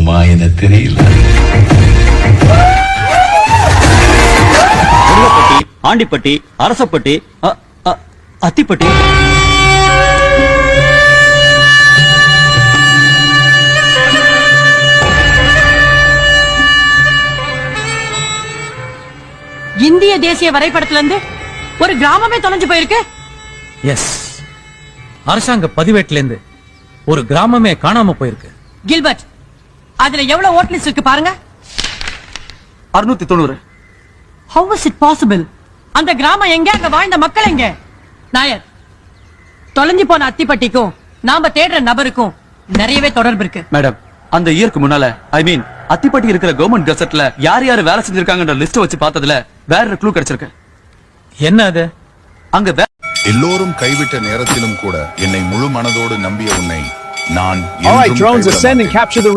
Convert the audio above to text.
வருமா என தெரியல. ஆண்டிப்பட்டி, அரசப்பட்டி, அத்திப்பட்டி. இந்திய தேசிய வரைபடத்துல இருந்து ஒரு கிராமமே தொலைஞ்சு போயிருக்கு. எஸ், அரசாங்க பதிவேட்டுல இருந்து ஒரு கிராமமே காணாம போயிருக்கு. கில்பர்ட், அதுல எவ்வளவு ஓட் லிஸ்ட் இருக்கு பாருங்க. 690. How is it possible? அந்த கிராமம் எங்க, அங்க வாழ்ந்த மக்கள் எங்க? நாயர், தொலைஞ்சு போன அத்திப்பட்டிக்கும் நாம தேடுற நபருக்கும் நிறையவே தொடர்பு இருக்கு. மேடம், அந்த இயருக்கு முன்னால அத்திப்பட்டி இருக்கிற கவர்மெண்ட் கெசட்ல யார் யார் வேலை செஞ்சிருக்காங்கன்ற லிஸ்ட் வச்சு பார்த்ததுல வேற க்ளூ கிடைச்சிருக்கு. என்ன அது? அங்க எல்லோரும் கைவிட்ட நேரத்திலும் கூட என்னை முழு மனதோடு நம்பிய உன்னை நான் All right, drones ascend and capture the